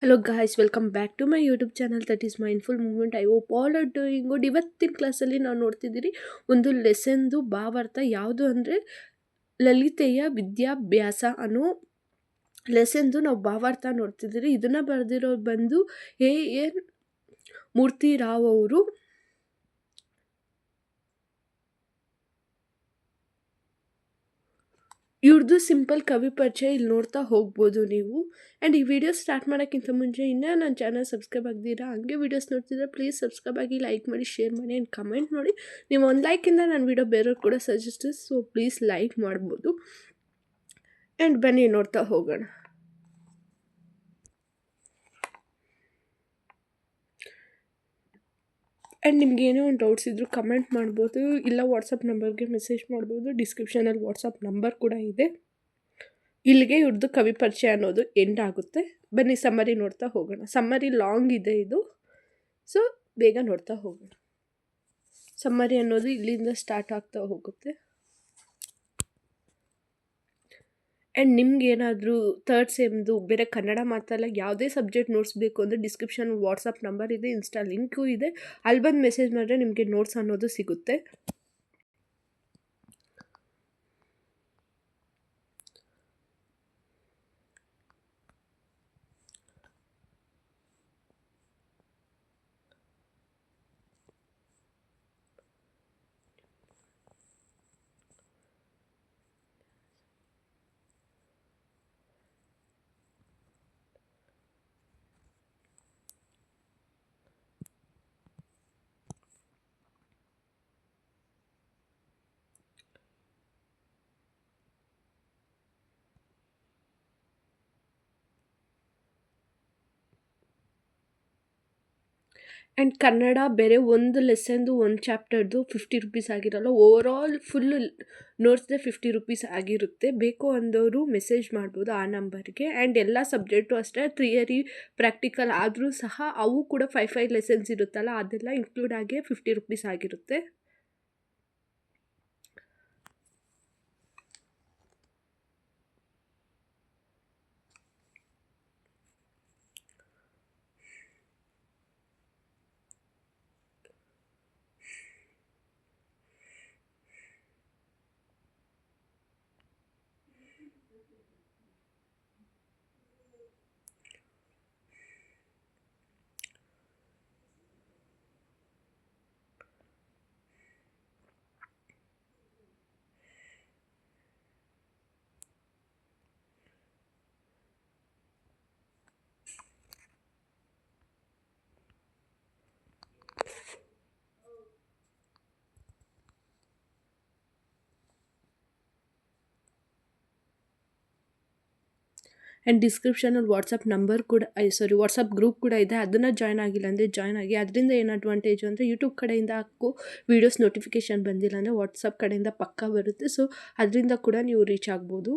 Hello guys, welcome back to my YouTube channel that is Mindful Movement. I hope all are doing good. ಇವತ್ತಿನ ಕ್ಲಾಸಲ್ಲಿ ನಾವು ನೋಡ್ತಿದ್ದೀರಿ ಒಂದು ಲೆಸನ್ದು ಭಾವಾರ್ಥ ಯಾವುದು ಅಂದರೆ ಲಲಿತೆಯ ವಿದ್ಯಾಭ್ಯಾಸ ಅನ್ನೋ ಲೆಸನ್ದು ನಾವು ಭಾವಾರ್ಥ ನೋಡ್ತಿದ್ದೀರಿ. ಇದನ್ನು ಬರೆದಿರೋರು ಬಂದು ಎನ್ ಮೂರ್ತಿರಾವ್ ಅವರು. ಇವ್ರದ್ದು ಸಿಂಪಲ್ ಕವಿ ಪರಿಚಯ ಇಲ್ಲಿ ನೋಡ್ತಾ ಹೋಗ್ಬೋದು ನೀವು. ಆ್ಯಂಡ್ ಈ ವಿಡಿಯೋ ಸ್ಟಾರ್ಟ್ ಮಾಡೋಕ್ಕಿಂತ ಮುಂಚೆ ಇನ್ನೂ ನನ್ನ ಚಾನಲ್ ಸಬ್ಸ್ಕ್ರೈಬ್ ಆಗಿದ್ದೀರಾ, ಹಂಗೆ ವೀಡಿಯೋಸ್ ನೋಡ್ತಿದ್ರೆ ಪ್ಲೀಸ್ ಸಬ್ಸ್ಕ್ರೈಬ್ ಆಗಿ, ಲೈಕ್ ಮಾಡಿ, ಶೇರ್ ಮಾಡಿ ಆ್ಯಂಡ್ ಕಮೆಂಟ್ ಮಾಡಿ. ನೀವು ಒಂದು ಲೈಕಿಂದ ನನ್ನ ವಿಡಿಯೋ ಬೇರೆಯವ್ರು ಕೂಡ ಸಜೆಸ್ಟ್, ಸೊ ಪ್ಲೀಸ್ ಲೈಕ್ ಮಾಡ್ಬೋದು. ಆ್ಯಂಡ್ ಬನ್ನಿ ನೋಡ್ತಾ ಹೋಗೋಣ. ಆ್ಯಂಡ್ ನಿಮ್ಗೆ ಏನೋ ಒಂದು ಡೌಟ್ಸ್ ಇದ್ದರೂ ಕಮೆಂಟ್ ಮಾಡ್ಬೋದು, ಇಲ್ಲ ವಾಟ್ಸಪ್ ನಂಬರ್ಗೆ ಮೆಸೇಜ್ ಮಾಡ್ಬೋದು. ಡಿಸ್ಕ್ರಿಪ್ಷನಲ್ಲಿ ವಾಟ್ಸಪ್ ನಂಬರ್ ಕೂಡ ಇದೆ. ಇಲ್ಲಿಗೆ ಇವ್ರದ್ದು ಕವಿ ಪರಿಚಯ ಅನ್ನೋದು ಎಂಡ್ ಆಗುತ್ತೆ. ಬನ್ನಿ ಸಮ್ಮರಿ ನೋಡ್ತಾ ಹೋಗೋಣ. ಸಮ್ಮರಿ ಲಾಂಗ್ ಇದೆ ಇದು, ಸೊ ಬೇಗ ನೋಡ್ತಾ ಹೋಗೋಣ. ಸಮ್ಮರಿ ಅನ್ನೋದು ಇಲ್ಲಿಂದ ಸ್ಟಾರ್ಟ್ ಆಗ್ತಾ ಹೋಗುತ್ತೆ. ಆ್ಯಂಡ್ ನಿಮ್ಗೆ ಏನಾದರೂ ಥರ್ಡ್ ಸೆಮ್ದು ಬೇರೆ ಕನ್ನಡ ಮಾತಲ್ಲ ಯಾವುದೇ ಸಬ್ಜೆಕ್ಟ್ ನೋಟ್ಸ್ ಬೇಕು ಅಂದರೆ ಡಿಸ್ಕ್ರಿಪ್ಷನ್ ವಾಟ್ಸಪ್ ನಂಬರ್ ಇದೆ, ಇನ್ಸ್ಟಾ ಲಿಂಕು ಇದೆ, ಅಲ್ಲಿ ಬಂದು ಮೆಸೇಜ್ ಮಾಡಿದ್ರೆ ನಿಮಗೆ ನೋಟ್ಸ್ ಅನ್ನೋದು ಸಿಗುತ್ತೆ. ಆ್ಯಂಡ್ ಕನ್ನಡ ಬೇರೆ ಒಂದು ಲೆಸನ್ದು ಒಂದು ಚಾಪ್ಟರ್ದು 50 ರುಪೀಸ್ ಆಗಿರಲ್ಲ, ಓವರಾಲ್ ಫುಲ್ಲು ನೋಟ್ಸ್ದೆ 50 ರುಪೀಸ್ ಆಗಿರುತ್ತೆ. ಬೇಕು ಅಂದವರು ಮೆಸೇಜ್ ಮಾಡ್ಬೋದು ಆ ನಂಬರ್ಗೆ. ಆ್ಯಂಡ್ ಎಲ್ಲ ಸಬ್ಜೆಕ್ಟು ಅಷ್ಟೇ, ಥಿಯರಿ ಪ್ರಾಕ್ಟಿಕಲ್ ಆದರೂ ಸಹ ಅವು ಕೂಡ 5 ಲೆಸನ್ಸ್ ಇರುತ್ತಲ್ಲ, ಅದೆಲ್ಲ ಇನ್ಕ್ಲೂಡ್ ಆಗಿ 50 ರುಪೀಸ್ ಆಗಿರುತ್ತೆ. ಆ್ಯಂಡ್ ಡಿಸ್ಕ್ರಿಪ್ಷನಲ್ಲಿ ವಾಟ್ಸಪ್ ನಂಬರ್ ಕೂಡ ವಾಟ್ಸಪ್ ಗ್ರೂಪ್ ಕೂಡ ಇದೆ, ಅದನ್ನು ಜಾಯ್ನ್ ಆಗಿಲ್ಲ ಅಂದರೆ ಜಾಯ್ನ್ ಆಗಿ. ಅದರಿಂದ ಏನು ಅಡ್ವಾಂಟೇಜು ಅಂದರೆ ಯೂಟ್ಯೂಬ್ ಕಡೆಯಿಂದ ವೀಡಿಯೋಸ್ ನೋಟಿಫಿಕೇಷನ್ ಬಂದಿಲ್ಲ ಅಂದರೆ ವಾಟ್ಸಪ್ ಕಡೆಯಿಂದ ಪಕ್ಕಾ ಬರುತ್ತೆ, ಸೊ ಅದರಿಂದ ಕೂಡ ನೀವು ರೀಚ್ ಆಗ್ಬೋದು.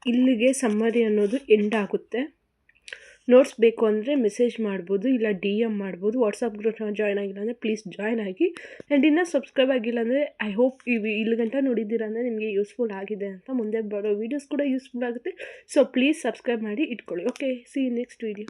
ಇಲ್ಲಿಗೆ ಸಮ್ಮರಿ ಅನ್ನೋದು ಎಂಡ್ ಆಗುತ್ತೆ. ನೋಟ್ಸ್ ಬೇಕು ಅಂದರೆ ಮೆಸೇಜ್ ಮಾಡ್ಬೋದು, ಇಲ್ಲ DM ಮಾಡ್ಬೋದು. ವಾಟ್ಸಪ್ ಗ್ರೂಪ್ನ ಜಾಯ್ನ್ ಆಗಿಲ್ಲ ಅಂದರೆ ಪ್ಲೀಸ್ ಜಾಯ್ನ್ ಆಗಿ. ಆ್ಯಂಡ್ ಇನ್ನೂ ಸಬ್ಸ್ಕ್ರೈಬ್ ಆಗಿಲ್ಲ ಅಂದರೆ ಐ ಹೋಪ್ ಇಲ್ಲಿ ಗಂಟ ನೋಡಿದ್ದೀರ ಅಂದರೆ ನಿಮಗೆ ಯೂಸ್ಫುಲ್ ಆಗಿದೆ ಅಂತ. ಮುಂದೆ ಬರೋ ವೀಡಿಯೋಸ್ ಕೂಡ ಯೂಸ್ಫುಲ್ ಆಗುತ್ತೆ, ಸೊ ಪ್ಲೀಸ್ ಸಬ್ಸ್ಕ್ರೈಬ್ ಮಾಡಿ ಇಟ್ಕೊಳ್ಳಿ. Okay, C next video.